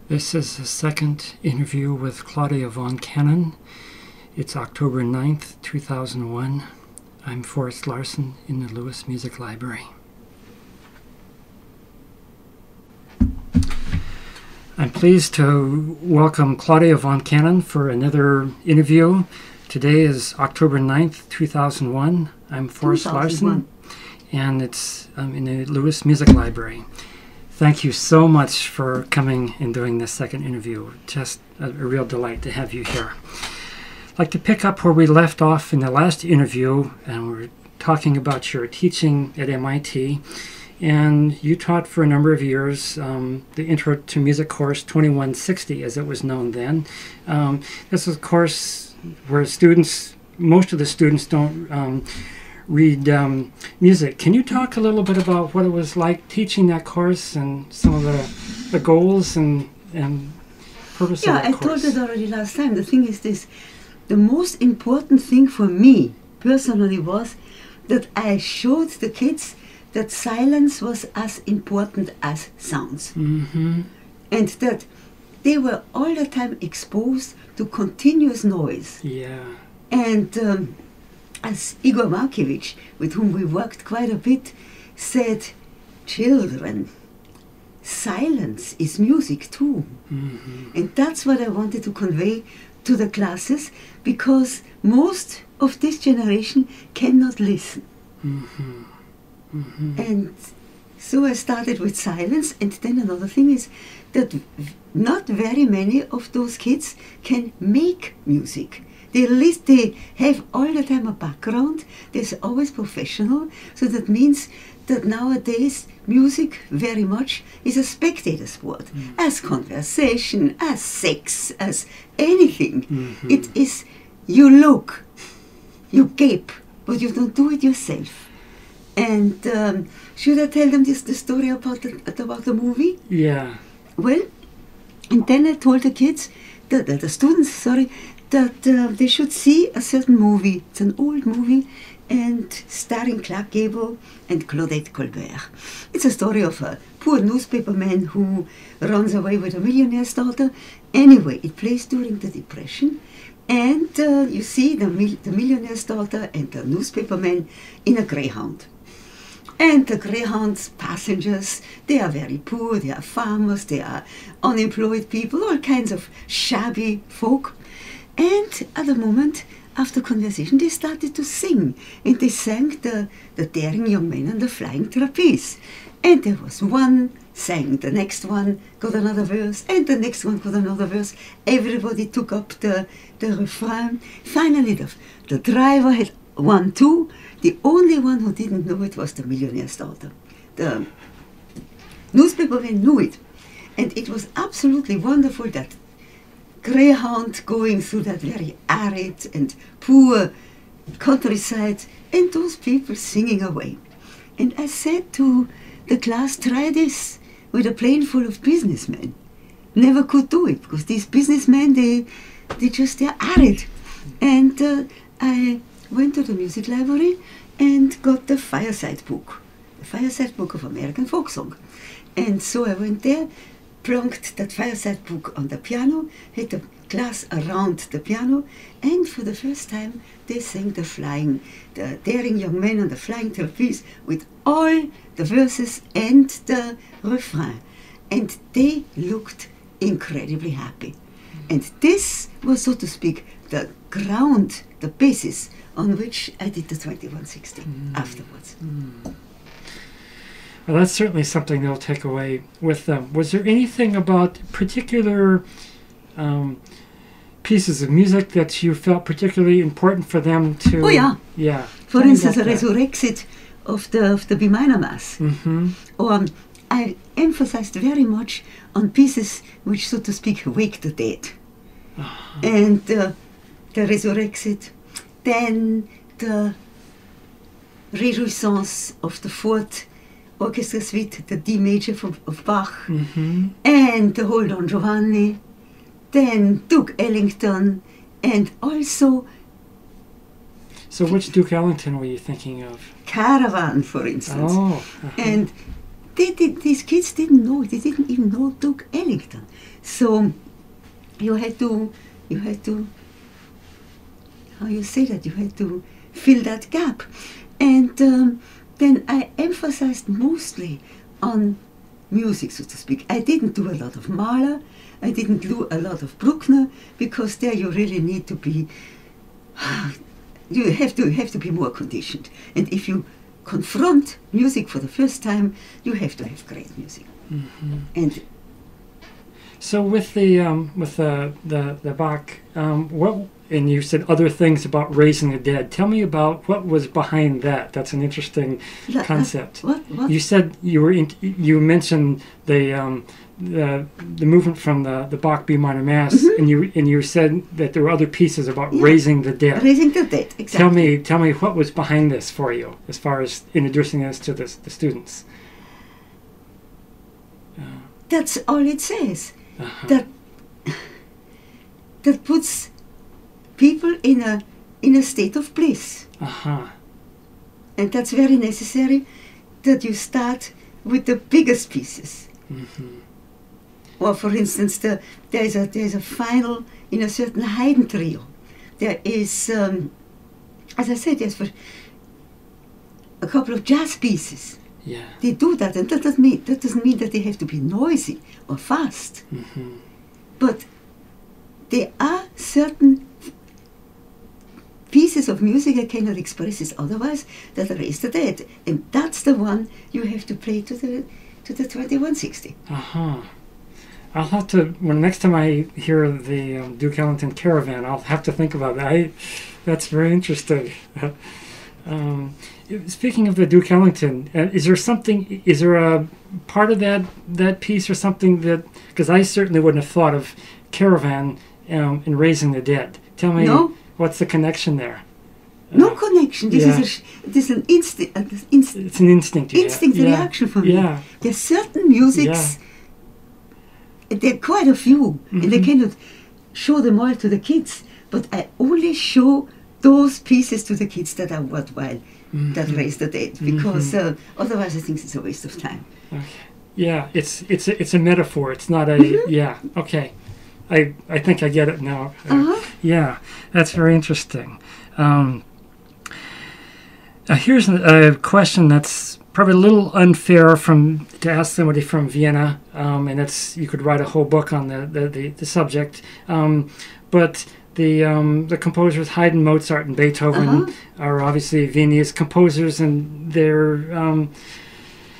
This is the second interview with Claudia Von Canon. It's October 9th, 2001. I'm Forrest Larson in the Lewis Music Library. I'm pleased to welcome Claudia Von Canon for another interview. Today is October 9th, 2001. I'm Forrest Larson, and it's in the Lewis Music Library. Thank you so much for coming and doing this second interview. Just a real delight to have you here. I'd like to pick up where we left off in the last interview, and we're talking about your teaching at MIT. And you taught for a number of years the Intro to Music course 2160, as it was known then. This is a course where most of the students don't read music. Can you talk a little bit about what it was like teaching that course and some of the goals and purpose of that course? Yeah, I told it already last time. The thing is this: the most important thing for me personally was that I showed the kids that silence was as important as sounds. Mm-hmm. And that they were all the time exposed to continuous noise. Yeah. And as Igor Markiewicz, with whom we worked quite a bit, said, children, silence is music too. Mm-hmm. And that's what I wanted to convey to the classes, because most of this generation cannot listen. Mm-hmm. Mm-hmm. And so I started with silence, and then another thing is that not very many of those kids can make music. They have all the time a background. There's always professional. So that means that nowadays music very much is a spectator sport, as conversation, as sex, as anything. Mm-hmm. It is, you look, you gape, but you don't do it yourself. And should I tell them the story about the movie? Yeah. Well, and then I told the kids, the students, that they should see a certain movie. It's an old movie, and starring Clark Gable and Claudette Colbert. It's a story of a poor newspaperman who runs away with a millionaire's daughter. Anyway, it plays during the Depression, and you see the millionaire's daughter and the newspaperman in a Greyhound. And the Greyhound's passengers, they are very poor, they are farmers, they are unemployed people, all kinds of shabby folk. And at a moment, after conversation, they started to sing. And they sang the Daring Young Man and the Flying Trapeze. And there was one sang, the next one got another verse, and the next one got another verse. Everybody took up the refrain. Finally, the driver had 1, 2. The only one who didn't know it was the millionaire's daughter. The newspaperman knew it. And it was absolutely wonderful, that Greyhound going through that very arid and poor countryside, and those people singing away. And I said to the class, try this with a plane full of businessmen. Never could do it, because these businessmen, they're arid. And I went to the music library and got the Fireside Book of American folk song. And so I went there, plunked that Fireside Book on the piano, had the class around the piano, and for the first time they sang the Daring Young Man and the Flying Trapeze with all the verses and the refrain. And they looked incredibly happy. And this was, so to speak, the ground, the basis on which I did the 2160 afterwards. Well, that's certainly something they'll take away with them. Was there anything about particular pieces of music that you felt particularly important for them to... Oh, yeah. Yeah. For instance, the Resurrexit of the B minor Mass. Mm-hmm. Or I emphasized very much on pieces which, so to speak, wake the dead. Uh-huh. And the Resurrexit, then the Réjouissance of the Fourth Orchestra Suite, the D major of Bach, mm-hmm. and the whole Don Giovanni, then Duke Ellington, and also... So which Duke Ellington were you thinking of? Caravan, for instance. Oh. Uh-huh. And these kids didn't know. They didn't even know Duke Ellington. So you had to, how you say that? You had to fill that gap. And then I emphasized mostly on music, so to speak. I didn't do a lot of Mahler. I didn't do a lot of Bruckner, because there you really need to be, you have to be more conditioned. And if you confront music for the first time, you have to have great music. Mm-hmm. And so with the Bach, what, and you said other things about raising the dead. Tell me about what was behind that. That's an interesting concept. What? You said you mentioned the movement from the Bach B minor Mass, Mm-hmm. and you said that there were other pieces about raising the dead. Raising the dead, exactly. Tell me what was behind this for you, as far as introducing this to the students. That's all it says. Uh-huh. That puts people in a state of bliss. Uh-huh. And that's very necessary, that you start with the biggest pieces. Mm-hmm. Or for instance, there is a final in a certain Haydn trio. There is, as I said, there's for a couple of jazz pieces. Yeah. They do that, and that doesn't mean that they have to be noisy or fast. Mm-hmm. But there are certain pieces of music I cannot express it otherwise that raise the dead, and that's the one you have to play to the 2160. Uh-huh. I'll have to, when next time I hear the Duke Ellington Caravan, I'll have to think about that. That's very interesting. Speaking of the Duke Ellington, is there a part of that piece or something that, because I certainly wouldn't have thought of Caravan in Raising the Dead. Tell me, what's the connection there? No connection. This is an instinct. It's an instinct. Reaction for me. Yeah. There's certain musics. There are quite a few, and I cannot show them all to the kids. But I only show those pieces to the kids that are worthwhile, that raise the dead, because otherwise I think it's a waste of time. Okay. Yeah, it's a metaphor. It's not a yeah. Okay, I think I get it now. Yeah, that's very interesting. Here's a question that's probably a little unfair to ask somebody from Vienna, and you could write a whole book on the subject. But the composers Haydn, Mozart, and Beethoven are obviously Viennese composers, and they're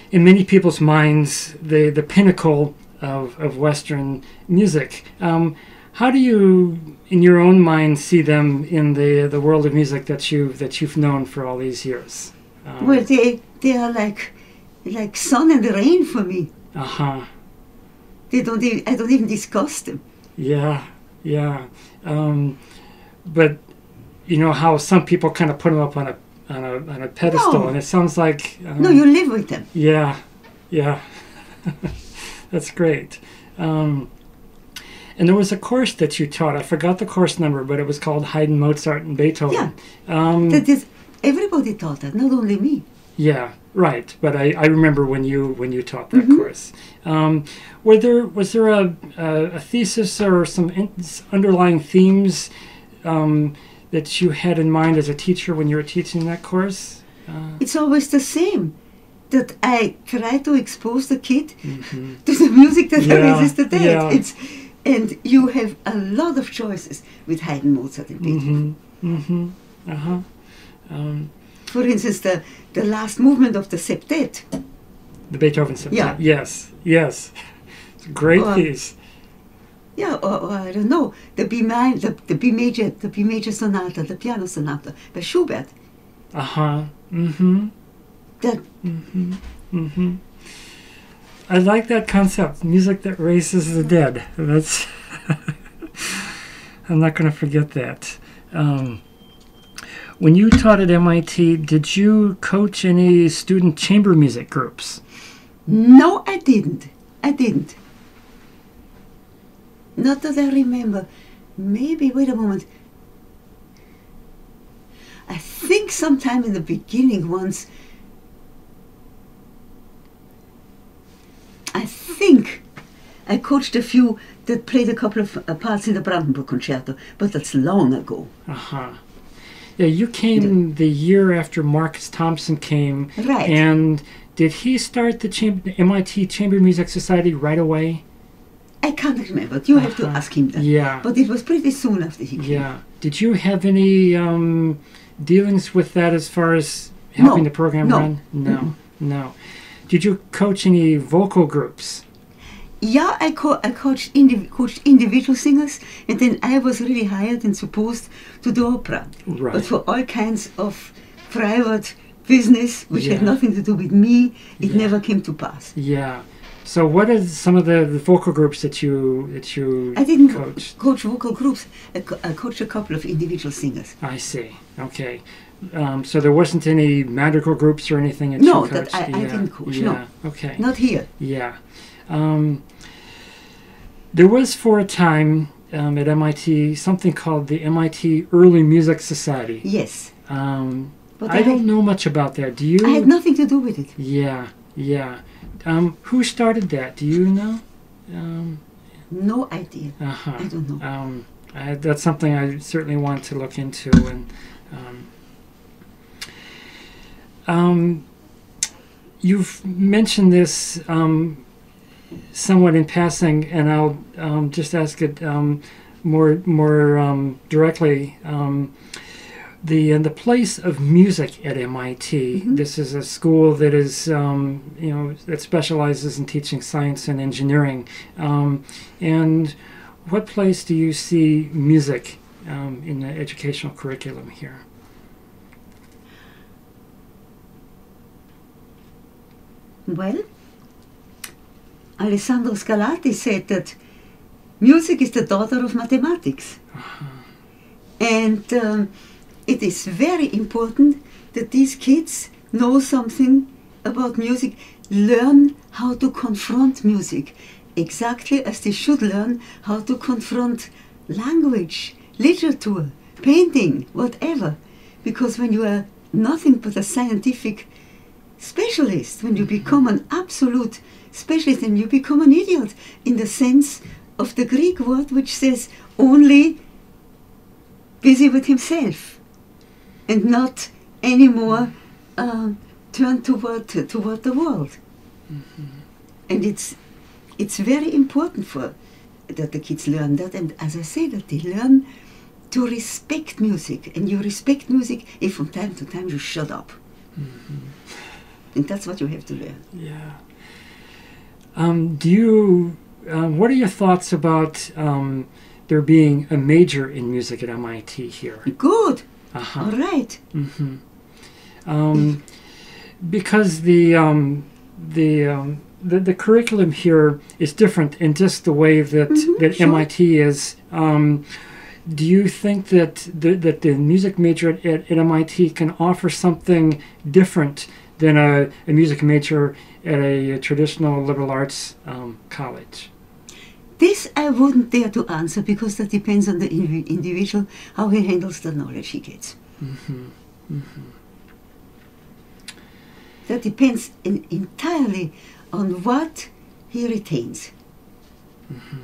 in many people's minds the pinnacle of Western music. How do you, in your own mind, see them in the world of music that you've known for all these years? Well, they are like sun and rain for me. I don't even discuss them. Yeah. But you know how some people kind of put them up on a pedestal, and it sounds like no, you live with them. Yeah. That's great. And there was a course that you taught. I forgot the course number, but it was called Haydn, Mozart, and Beethoven. Yeah. Everybody taught that, not only me. Yeah, right. But I remember when you taught that course. Was there a thesis or some underlying themes that you had in mind as a teacher when you were teaching that course? It's always the same. That I try to expose the kid to the music that raises the dead. Yeah. And you have a lot of choices with Haydn, Mozart, and Beethoven. For instance, the last movement of the septet. The Beethoven septet. Yeah. Yes. It's a great piece. Yeah, or I don't know, the B major sonata, the piano sonata by Schubert. That. I like that concept, music that raises the dead. That's I'm not going to forget that. When you taught at MIT, did you coach any student chamber music groups? No, I didn't. Not that I remember. Maybe, wait a moment. I think sometime in the beginning once, I coached a few that played a couple of parts in the Brandenburg Concerto, but that's long ago. Uh-huh. Yeah, you came the year after Marcus Thompson came. Right. And did he start the MIT Chamber Music Society right away? I can't remember. You have to ask him that. Yeah. But it was pretty soon after he came. Yeah. Did you have any dealings with that as far as helping the program run? No. No. Did you coach any vocal groups? Yeah, I coached individual singers, and then I was really hired and supposed to do opera. Right. But for all kinds of private business, which had nothing to do with me, it never came to pass. Yeah. So what are some of the vocal groups that you I didn't coached? coach vocal groups. I coached a couple of individual singers. I see. Okay. So there wasn't any madrigal groups or anything that No, you coached? that I didn't coach. Yeah. No. Okay. Not here. Yeah. There was for a time at MIT something called the MIT Early Music Society. Yes. But I don't know much about that. Do you? I had nothing to do with it. Yeah. Yeah. Who started that? Do you know? No idea. Uh-huh. I don't know. That's something I certainly want to look into. And you've mentioned this somewhat in passing, and I'll just ask it more directly. The place of music at MIT. Mm-hmm. This is a school that is that specializes in teaching science and engineering. And what place do you see music in the educational curriculum here? Well, Alessandro Scarlatti said that music is the daughter of mathematics. Uh-huh. And it is very important that these kids know something about music, learn how to confront music, exactly as they should learn how to confront language, literature, painting, whatever. Because when you are nothing but a scientific specialist, when you become an absolute specialist, and you become an idiot in the sense of the Greek word which says only busy with himself and not anymore turn toward the world. Mm-hmm. And it's very important that the kids learn that, and as I say, that they learn to respect music. And you respect music if from time to time you shut up. Mm-hmm. And that's what you have to learn. Yeah. What are your thoughts about there being a major in music at MIT here? Good. Uh-huh. All right. Mm-hmm. Because the curriculum here is different in just the way that sure. MIT is. Do you think that the music major at MIT can offer something different than a music major at a traditional liberal arts college? This I wouldn't dare to answer, because that depends on the individual, how he handles the knowledge he gets. Mm-hmm. Mm-hmm. That depends entirely on what he retains. Mm-hmm.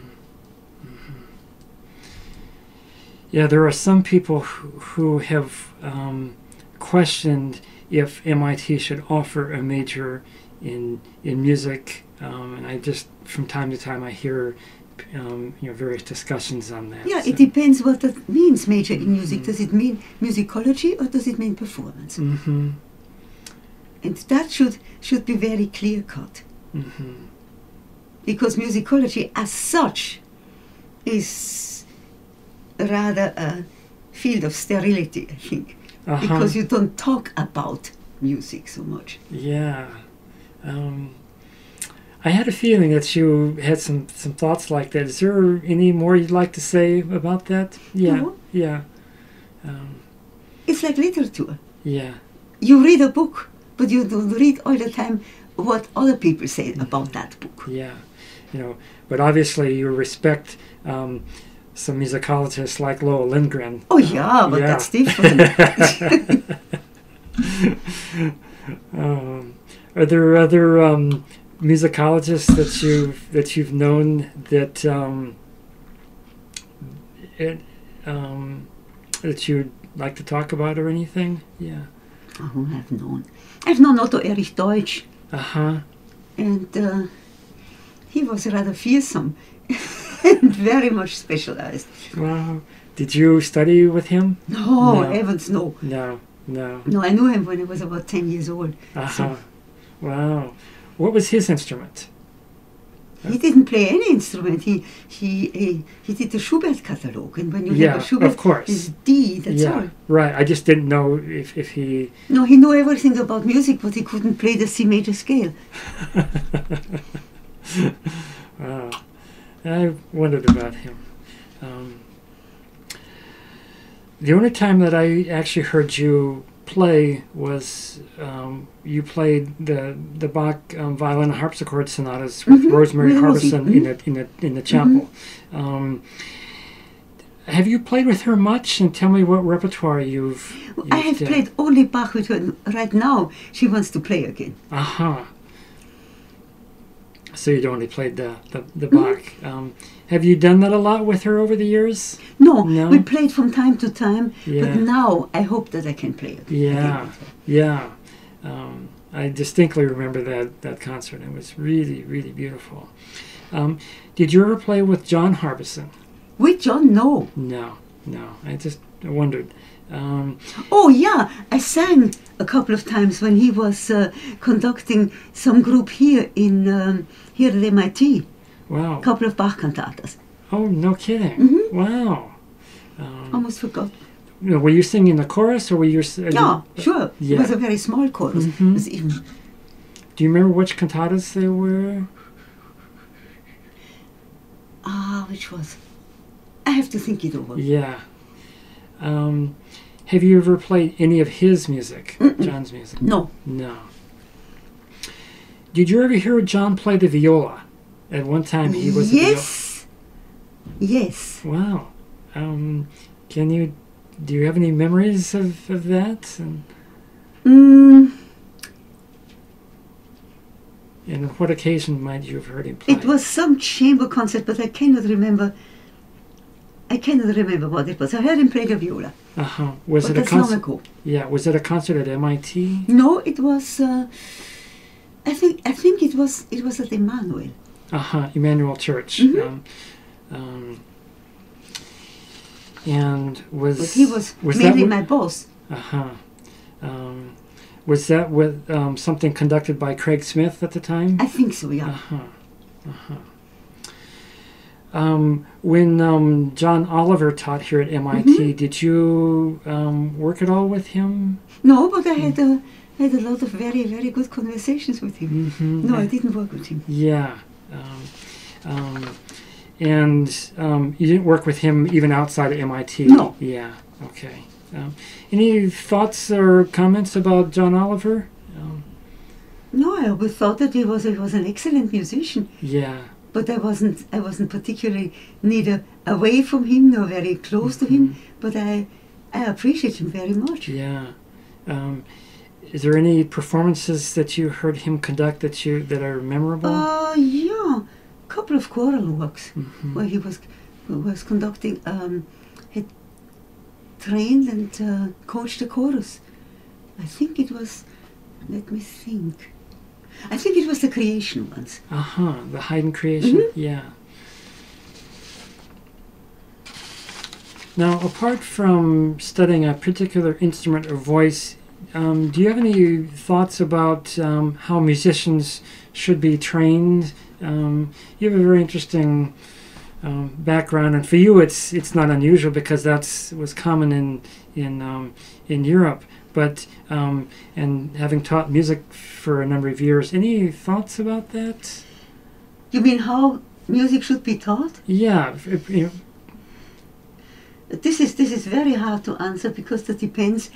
Mm-hmm. Yeah, there are some people who have questioned if MIT should offer a major in music, and I just from time to time I hear various discussions on that. Yeah, so it depends what that means, major in music. Mm-hmm. Does it mean musicology or does it mean performance? Mm-hmm. And that should be very clear cut. Mm-hmm. Because musicology as such is rather a field of sterility, I think. Uh-huh. Because you don't talk about music so much. Yeah. I had a feeling that you had some thoughts like that. Is there any more you'd like to say about that? Yeah. No. Yeah. It's like literature. Yeah. You read a book, but you don't read all the time what other people say about that book. Yeah. But obviously you respect some musicologists like Lowell Lindgren. Oh yeah, but that's different. Are there other musicologists that you've known that that you'd like to talk about or anything? Yeah. Oh, I've known Otto Erich Deutsch. Uh-huh. And he was rather fearsome and very much specialized. Wow. Did you study with him? No, heavens, no. No. No, I knew him when I was about 10 years old. Uh-huh. So wow. What was his instrument? he didn't play any instrument. He did the Schubert catalog, and when you have a Schubert, of course, it's D. That's all. Right. I just didn't know if he. No, he knew everything about music, but he couldn't play the C major scale. Wow. I wondered about him. The only time that I actually heard you play was you played the Bach violin and harpsichord sonatas with Rosemary Harbison in the chapel. Have you played with her much? And tell me what repertoire you've I have played only Bach with her. Right now, she wants to play again. Uh-huh. So you'd only played the Bach. Have you done that a lot with her over the years? No, we played from time to time, Yeah. but now I hope that I can play it. Yeah. I distinctly remember that concert. It was really, really beautiful. Did you ever play with John Harbison? With John? No. No. I just wondered. Oh yeah, I sang a couple of times when he was conducting some group here here at MIT. Wow. A couple of Bach cantatas. Oh, no kidding. Wow. Almost forgot. Were you singing the chorus, or were you? Yeah, sure. Yeah. It was a very small chorus. It was even. Do you remember which cantatas they were? Which was? I have to think it over. Yeah. Have you ever played any of his music, John's music? No. Did you ever hear John play the viola? At one time he was Yes. Wow. Do you have any memories of that? And what occasion might you have heard him play? It was some chamber concert, but I cannot remember what it was. I heard him play the viola. Was it a concert? Long ago. Yeah. Was it a concert at MIT? No, it was. I think it was at Emmanuel. Emmanuel Church. And but he was mainly my boss. Was that with something conducted by Craig Smith at the time? I think so, yeah. When John Oliver taught here at MIT, did you work at all with him? No, but I had a lot of very, very good conversations with him. No, I didn't work with him. Yeah. And you didn't work with him even outside of MIT? No. Yeah, okay. Any thoughts or comments about John Oliver? No, I always thought that he was an excellent musician. Yeah. But I wasn't particularly neither away from him nor very close to him. But I appreciate him very much. Yeah. Is there any performances that you heard him conduct that are memorable? Yeah, a couple of choral works where he was conducting. Had trained and coached the chorus. I think it was. Let me think. I think it was the Creation ones. The Haydn Creation. Yeah. Now, apart from studying a particular instrument or voice, do you have any thoughts about how musicians should be trained? You have a very interesting background, and for you, it's not unusual because was common in Europe. But and having taught music for a number of years, any thoughts about that? You mean how music should be taught? Yeah. This is very hard to answer because that depends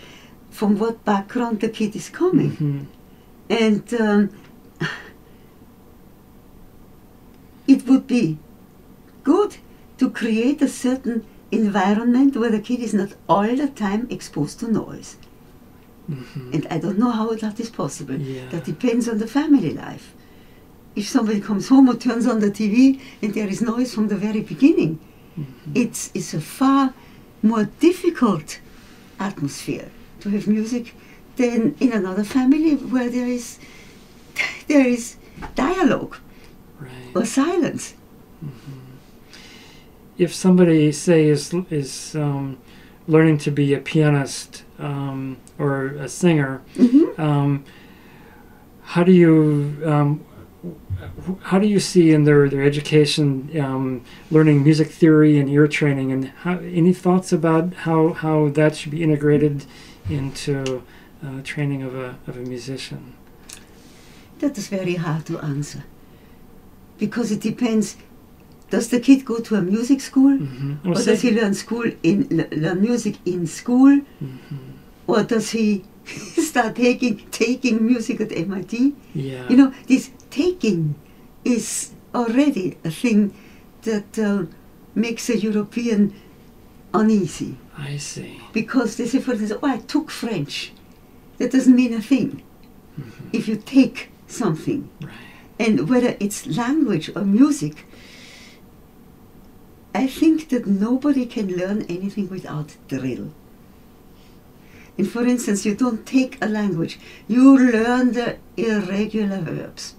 from what background the kid is coming. And it would be good to create a certain environment where the kid is not all the time exposed to noise. And I don't know how that is possible. Yeah. That depends on the family life. if somebody comes home or turns on the TV and there is noise from the very beginning. Mm-hmm. It's a far more difficult atmosphere to have music than in another family where there is dialogue, right, or silence. Mm-hmm. If somebody, say, is learning to be a pianist or a singer, mm-hmm, how do you see in their education learning music theory and ear training, and any thoughts about how that should be integrated into training of a musician? That is very hard to answer, because it depends. Does the kid go to a music school, mm-hmm, or does he learn music in school, mm-hmm, or does he start taking music at MIT? Yeah. You know, this taking is already a thing that makes a European uneasy. I see. Because they say, for instance, I took French. That doesn't mean a thing. Mm-hmm. If you take something, right, and whether it's language or music, I think that nobody can learn anything without drill. And for instance, you don't take a language, you learn the irregular verbs.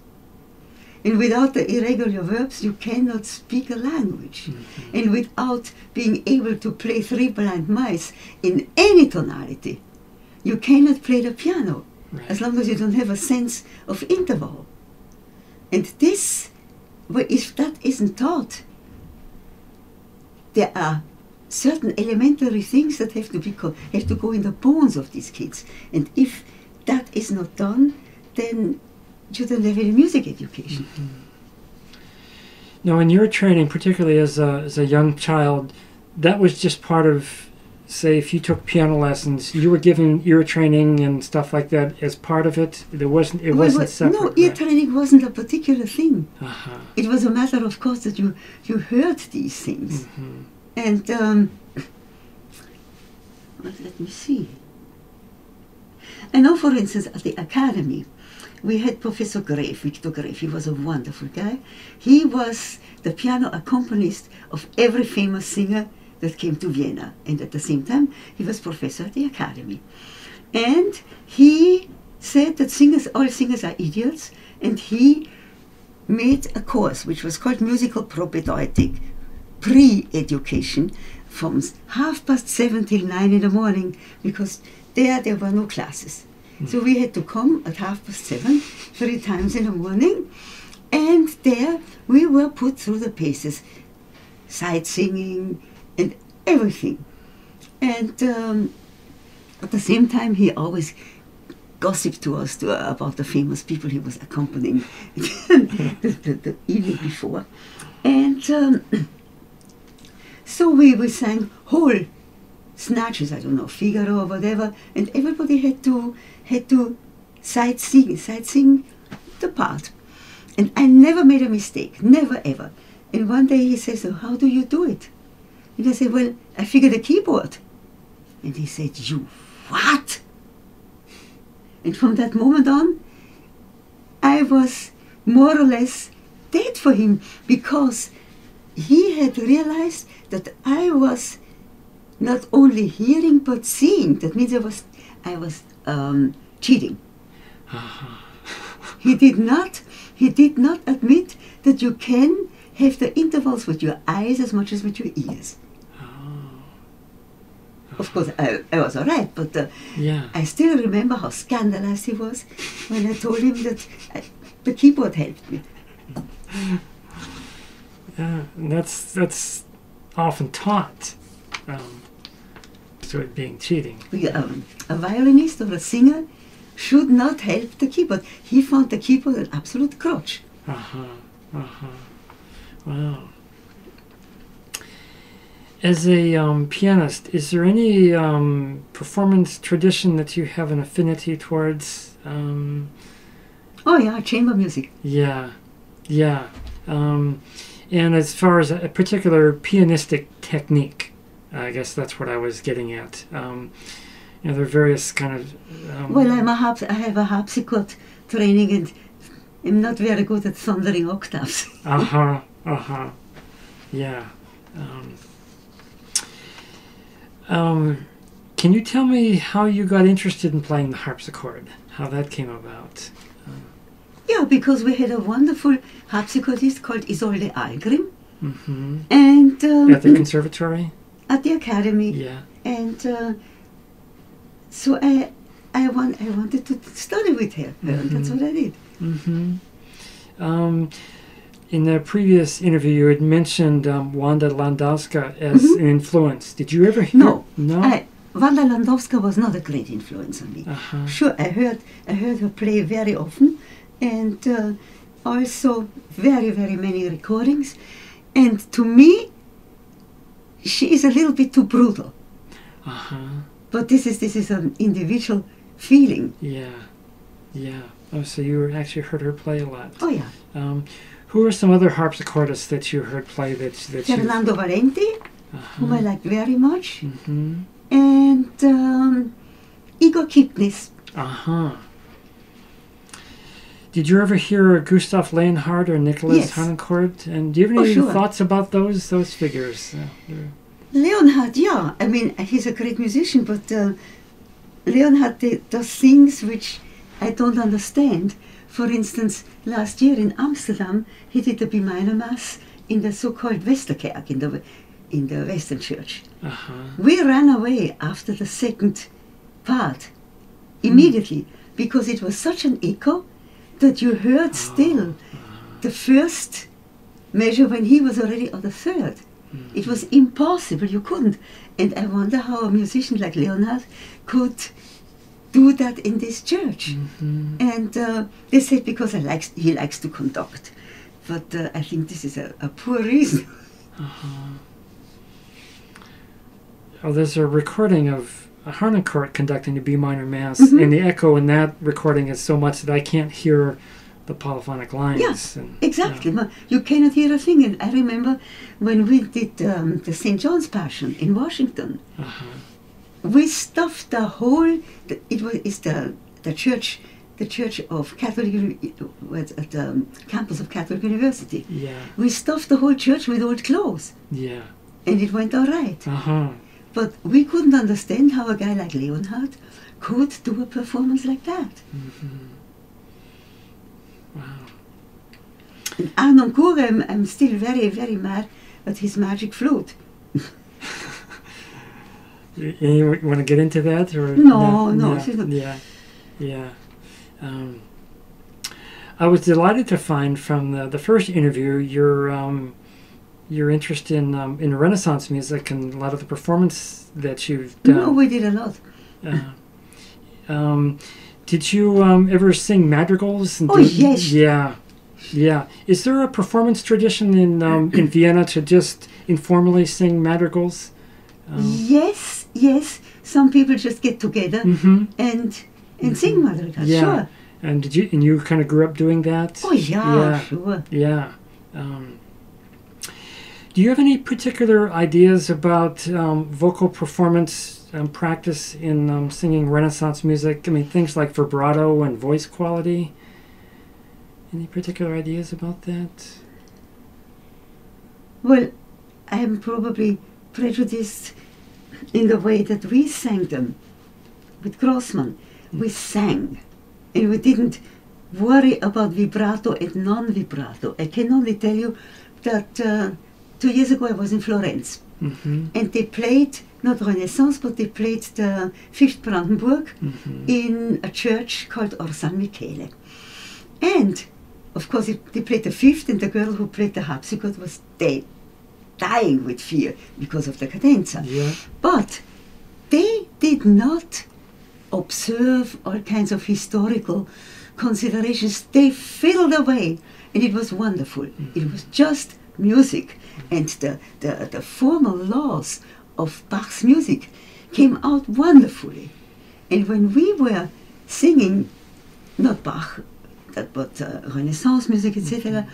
And without the irregular verbs, you cannot speak a language. Mm-hmm. And without being able to play Three Blind Mice in any tonality, you cannot play the piano, right, as long as you don't have a sense of interval. And this, if that isn't taught, there are certain elementary things that have to go in the bones of these kids. And if that is not done, then you don't have any music education. Mm-hmm. Now, in your training, particularly as a young child, that was just part of, say, if you took piano lessons, you were given ear training and stuff like that as part of it. It wasn't separate. No, ear training wasn't a particular thing. Uh-huh. It was a matter, of course, that you heard these things. Mm-hmm. And let me see. I know, for instance, at the academy, we had Professor Grave, Victor Grave. He was a wonderful guy. He was the piano accompanist of every famous singer that came to Vienna. And at the same time, he was professor at the academy. And he said that all singers are idiots. And he made a course which was called Musical Propedeutic, pre-education, from 7:30 till 9 in the morning, because there were no classes. So we had to come at 7:30, 3 times in the morning, and there we were put through the paces, sight singing and everything. And at the same time, he always gossiped to us about the famous people he was accompanying the evening before. And so we sang whole snatches, I don't know, Figaro or whatever, and everybody had to sight sing the part. And I never made a mistake, never ever. And one day he says, "So how do you do it?" And I said, "Well, I figured a keyboard." And he said, "You what?" And from that moment on, I was more or less dead for him, because he had realized that I was not only hearing but seeing. That means I was cheating. He did not admit that you can have the intervals with your eyes as much as with your ears. Of course, I was all right, but I still remember how scandalized he was when I told him that the keyboard helped me. Yeah, and that's often taught. So it being cheating. A violinist or a singer should not help the keyboard. He found the keyboard an absolute crutch. Wow. As a pianist, is there any performance tradition that you have an affinity towards? Oh yeah, chamber music. Yeah. And as far as a particular pianistic technique, I guess that's what I was getting at. There are various kind of... Well, I have a harpsichord training, and am not very good at thundering octaves. Uh-huh, yeah. Can you tell me how you got interested in playing the harpsichord? How that came about? Yeah, because we had a wonderful harpsichordist called Isolde Algrim. Mm-hmm. And at the conservatory? At the academy. Yeah. And so I wanted to study with her. And that's what I did. Mm-hmm. In the previous interview, you had mentioned Wanda Landowska as an influence. Did you ever hear? No. Wanda Landowska was not a great influence on me. Uh-huh. Sure, I heard her play very often, and also very, very many recordings. And to me, she is a little bit too brutal. Uh-huh. But this is an individual feeling. Yeah. Oh, so you actually heard her play a lot. Oh, yeah. Who are some other harpsichordists that you heard play that Fernando Valenti, whom I like very much. Mm-hmm. And Igor Kipnis. Uh-huh. Did you ever hear Gustav Leonhardt or Nicholas Harnoncourt? And do you have any thoughts about those figures? Leonhardt, yeah. I mean, he's a great musician, but Leonhardt does things which I don't understand. For instance, last year in Amsterdam, he did the B minor Mass in the so-called Westerkerk, in the Western Church. Uh-huh. We ran away after the second part immediately because it was such an echo that you heard still the first measure when he was already on the third. It was impossible, you couldn't. And I wonder how a musician like Leonhardt could do that in this church. And they said because he likes to conduct. But I think this is a poor reason. Oh, there's a recording of Harnoncourt conducting the B minor Mass, and the echo in that recording is so much that I can't hear the polyphonic lines. Yes, exactly. You cannot hear a thing. And I remember when we did the St. John's Passion in Washington, we stuffed the whole. It's the church of Catholic at the campus of Catholic University. Yeah. We stuffed the whole church with old clothes. Yeah. And it went all right. But we couldn't understand how a guy like Leonhardt could do a performance like that. Wow. And Harnoncourt, I'm still very, very mad at his magic flute. You want to get into that? Or no. Yeah. I was delighted to find from the first interview your interest in Renaissance music and a lot of the performance that you've done. No, we did a lot. Did you ever sing madrigals? Yes. Yeah. Is there a performance tradition in Vienna to just informally sing madrigals? Yes. Some people just get together and sing madrigals. Yeah. Sure. And you kind of grew up doing that? Oh yeah. Sure. Yeah. Do you have any particular ideas about vocal performance practice in singing Renaissance music? I mean, things like vibrato and voice quality. Any particular ideas about that? Well, I am probably prejudiced in the way that we sang them. With Grossman, we sang, and we didn't worry about vibrato and non-vibrato. I can only tell you that 2 years ago I was in Florence, and they played, not Renaissance, but they played the Fifth Brandenburg in a church called Or San Michele. And, of course, they played the fifth, and the girl who played the harpsichord was dying with fear because of the cadenza. Yeah. But they did not observe all kinds of historical considerations. They fiddled away, and it was wonderful. It was just music, and the formal laws of Bach's music came out wonderfully. And when we were singing, not Bach, but Renaissance music, etc.,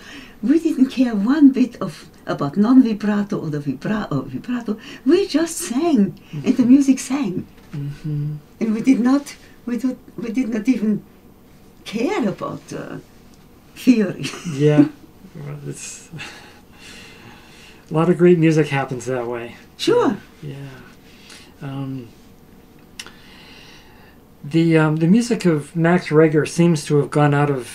we didn't care one bit about non-vibrato or the vibrato. We just sang, and the music sang, and we did not even care about theory. Yeah. Well, it's a lot of great music happens that way. Sure. Yeah. The music of Max Reger seems to have gone out of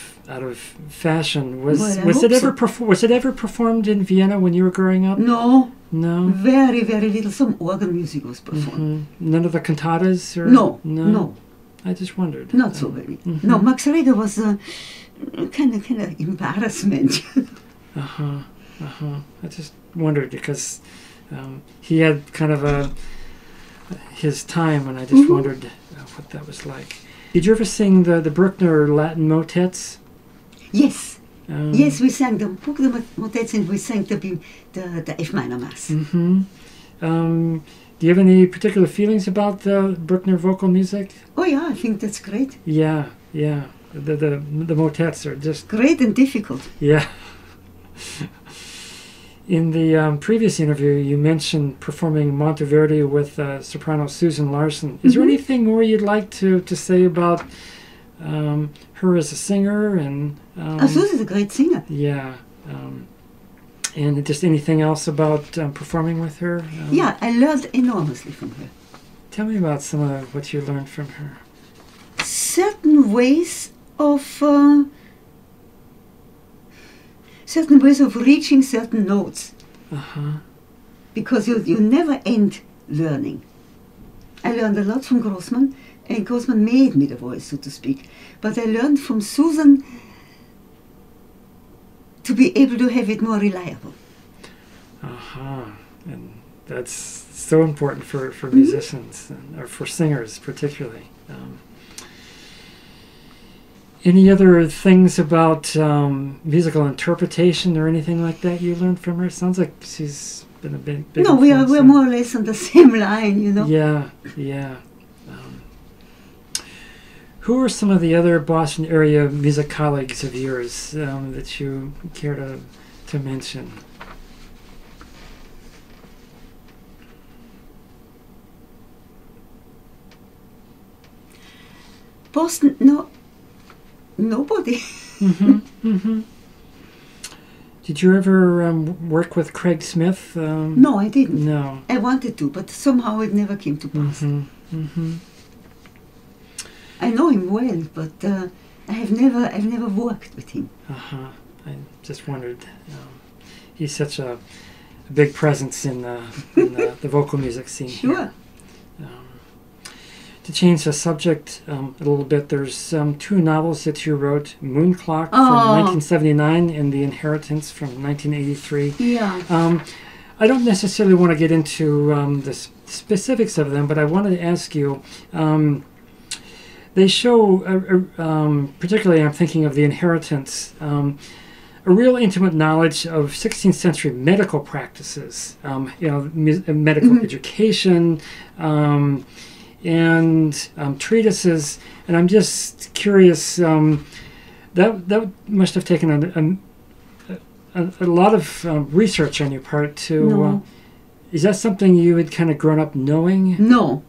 fashion. Was it ever performed in Vienna when you were growing up? No. No. Very, very little. Some organ music was performed. None of the cantatas? Or? No. I just wondered. Not so very. No, Max Reger was a kind of embarrassment. I just wondered because he had kind of his time, and I just wondered what that was like. Did you ever sing the Bruckner Latin motets? Yes. Yes, we sang the Bruckner motets, and we sang the F minor mass. Do you have any particular feelings about the Bruckner vocal music? Oh yeah, I think that's great. Yeah. The motets are just great and difficult. Yeah. In the previous interview, you mentioned performing Monteverdi with soprano Susan Larson. Is there anything more you'd like to say about her as a singer? And Susan's a great singer. Yeah. And just anything else about performing with her? Yeah, I learned enormously from her. Tell me about some of what you learned from her. Certain ways of reaching certain notes. Because you never end learning. I learned a lot from Grossman, and Grossman made me the voice, so to speak. But I learned from Susan to be able to have it more reliable. And that's so important for musicians, or for singers particularly. Any other things about musical interpretation or anything like that you learned from her? It sounds like she's been a big No, we're more or less on the same line, you know. Yeah. Who are some of the other Boston area music colleagues of yours that you care to mention? Boston, nobody. Did you ever work with Craig Smith? No, I didn't. No. I wanted to, but somehow it never came to pass. I know him well, but I've never worked with him. I just wondered. He's such a big presence in the vocal music scene. Sure. Here. To change the subject a little bit, there's two novels that you wrote, Moon Clock from 1979 and The Inheritance from 1983. Yeah. I don't necessarily want to get into the specifics of them, but I wanted to ask you, they show, particularly I'm thinking of The Inheritance, a real intimate knowledge of 16th century medical practices, medical education, and treatises, and I'm just curious. That must have taken a lot of research on your part to. No. Is that something you had kind of grown up knowing? No.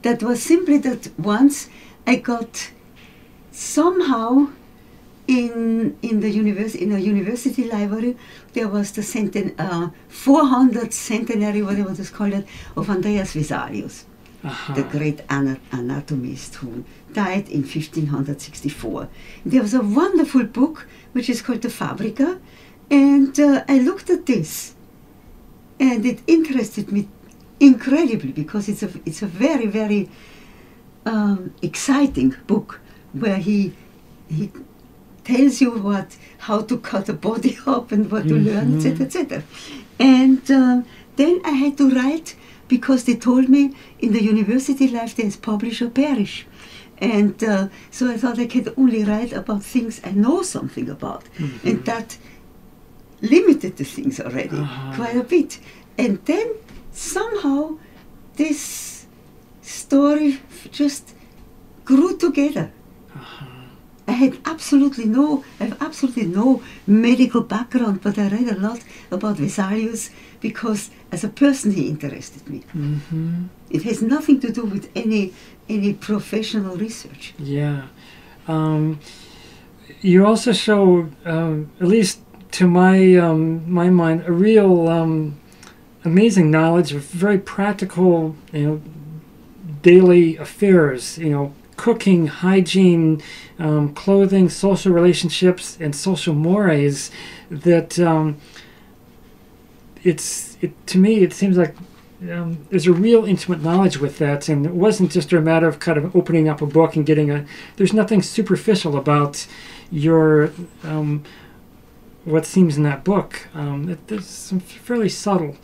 That was simply that once I got somehow in a university library there was the 400th centenary, whatever it is called, of Andreas Vesalius. The great anatomist who died in 1564. There was a wonderful book which is called the Fabrica, and I looked at this, and it interested me incredibly because it's a very, very exciting book where he tells you how to cut a body up and what to learn, etc., etc. And then I had to write, because they told me in the university life there's publish or perish. And so I thought I could only write about things I know something about. And that limited the things already quite a bit. And then somehow this story just grew together. I have absolutely no medical background, but I read a lot about Vesalius because as a person he interested me. It has nothing to do with any professional research. Yeah. you also show, at least to my mind, a real amazing knowledge of very practical, daily affairs. Cooking, hygiene, clothing, social relationships, and social mores. That to me, it seems like there's a real intimate knowledge with that, and it wasn't just a matter of kind of opening up a book and getting there's nothing superficial about your what seems in that book. There's some fairly subtle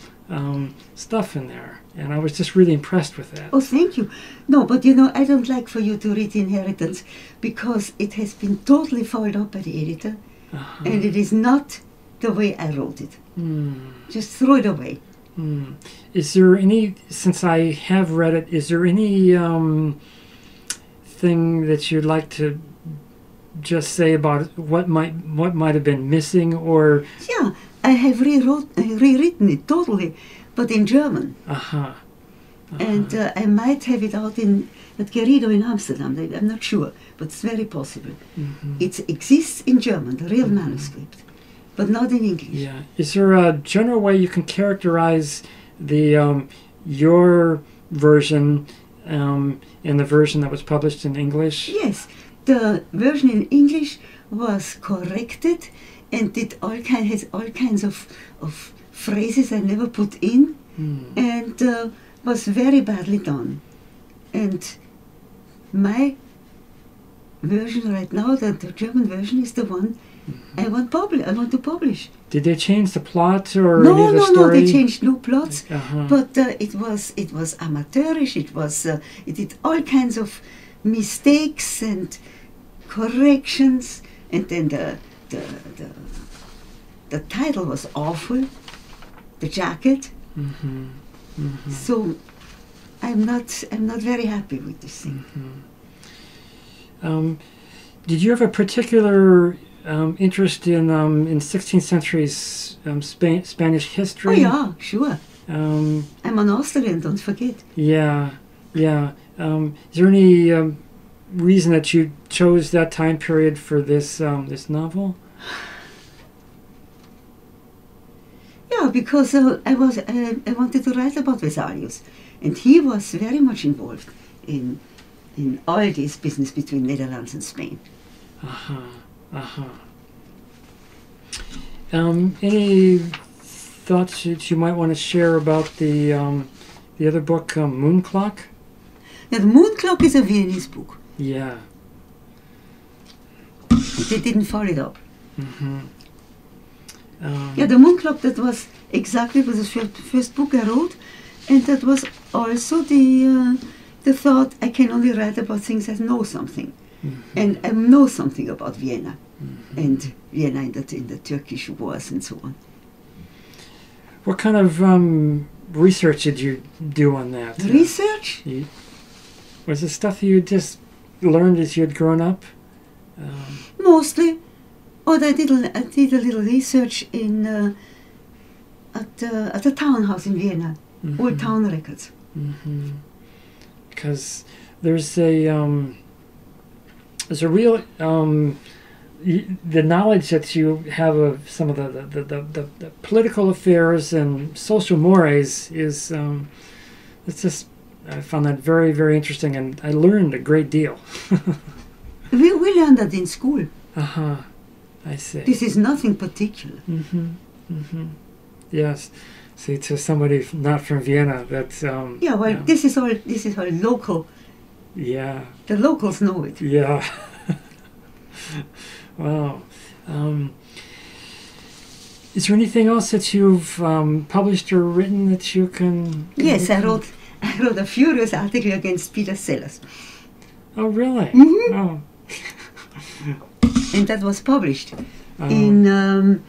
stuff in there, and I was just really impressed with that. Oh, thank you. No, but I don't like for you to read Inheritance because it has been totally fouled up by the editor, and it is not the way I wrote it. Just throw it away. Is there any, since I have read it, is there any thing that you'd like to just say about what might have been missing, or? Yeah, I have rewritten it totally, but in German. And I might have it out at Geredo in Amsterdam. I'm not sure, but it's very possible. It exists in German, the real manuscript, but not in English. Yeah. Is there a general way you can characterize the your version and the version that was published in English? Yes, the version in English was corrected and has all kinds of phrases I never put in, and was very badly done. And my version right now, the German version, is the one I want to publish. Did they change the plot or no, any of the no, story? No, they changed no plots, but it was amateurish. It did all kinds of mistakes and corrections, and then the title was awful, the jacket. So I'm not very happy with this thing. Did you have a particular interest in 16th century Spanish history? Oh yeah, sure. I'm an Austrian, don't forget. Yeah. Is there any reason that you chose that time period for this novel? Yeah, because I wanted to write about Vesalius, and he was very much involved in all this business between Netherlands and Spain. Any thoughts that you might want to share about the other book, Moon Clock? Yeah, the Moon Clock is a Viennese book. Yeah. They didn't follow it up. Yeah, the Moon Clock, that was exactly the first book I wrote, and that was also the thought I can only write about things I know something, and I know something about Vienna, and Vienna in the Turkish wars and so on. What kind of research did you do on that? Research? Was it stuff you just learned as you had grown up? Mostly. Oh, I did a little research at the townhouse in Vienna, old town records. Because there's a real the knowledge that you have of some of the political affairs and social mores is it's just, I found that very, very interesting, and I learned a great deal. We learned that in school. I see. This is nothing particular. Yes. See, to somebody not from Vienna, that's yeah. Well, this is all local. Yeah. The locals know it. Yeah. Wow. Is there anything else that you've published or written that you can? Yes, I wrote a furious article against Peter Sellers. Oh, really? Oh. And that was published in the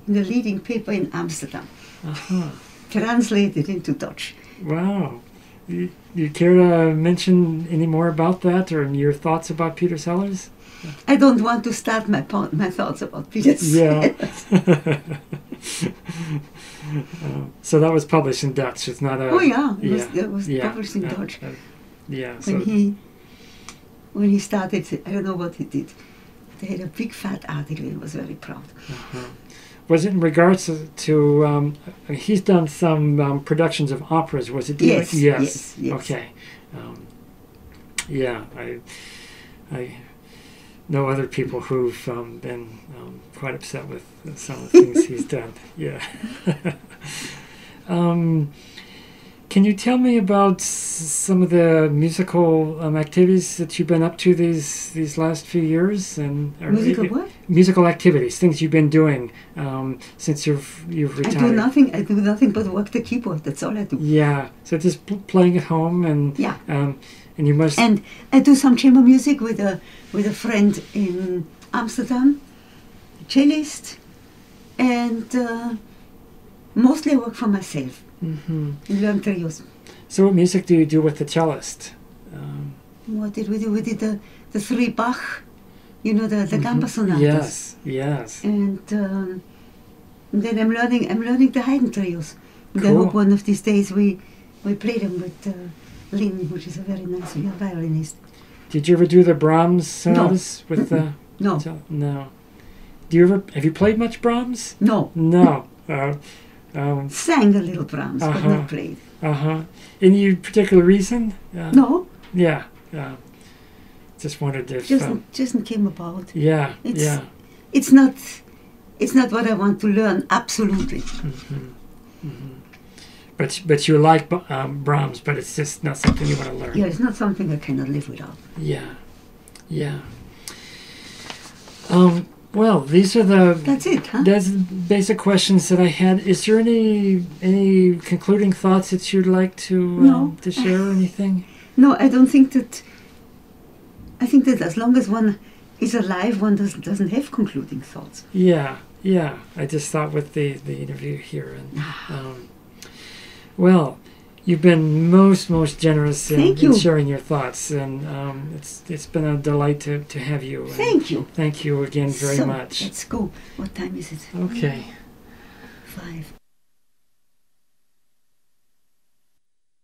leading paper in Amsterdam. Translated into Dutch. Wow. You care to mention any more about that, or your thoughts about Peter Sellers? I don't want to start my thoughts about Peter Sellers. Yeah. So that was published in Dutch. It's not a. Oh yeah, it was published in Dutch. Yeah. When he when he started, I don't know what he did. They had a big fat article. He was very proud. Uh-huh. Was it in regards to he's done some productions of operas, was it? Yes, yes. yes. Okay. Yeah, I know other people who've been quite upset with some of the things he's done. Yeah. Can you tell me about some of the musical activities that you've been up to these last few years? Musical what? Musical activities, things you've been doing since you've retired. I do nothing but work the keyboard. That's all I do. Yeah. So just playing at home and yeah. And you must. And I do some chamber music with a friend in Amsterdam, cellist, and mostly I work for myself. Mm-hmm. Learn trios. So what music do you do with the cellist? What did we do? We did the three Bach, the gamba sonatas. Yes, yes. And then I'm learning the Haydn trios. And Cool. I hope one of these days we play them with Lynn, which is a very nice violinist. Did you ever do the Brahms sonatas with the? No. No. Have you played much Brahms? No. No. Sang a little Brahms, but not played. Any particular reason? No. Yeah. Just wondered if. Just came about. Yeah. It's not what I want to learn. Absolutely. Mm-hmm. Mm-hmm. But you like Brahms, but it's just not something you want to learn. Yeah, it's not something I cannot live without. Yeah. Well, these are That's it, huh? That's the basic questions that I had. Is there any concluding thoughts that you'd like to share or anything? No, I don't think that. I think that as long as one is alive, one doesn't have concluding thoughts. Yeah. I just thought with the interview here, and well, you've been most generous in sharing your thoughts, and it's been a delight to have you. Thank you. Thank you again very much. Let's go. What time is it? Okay. 5.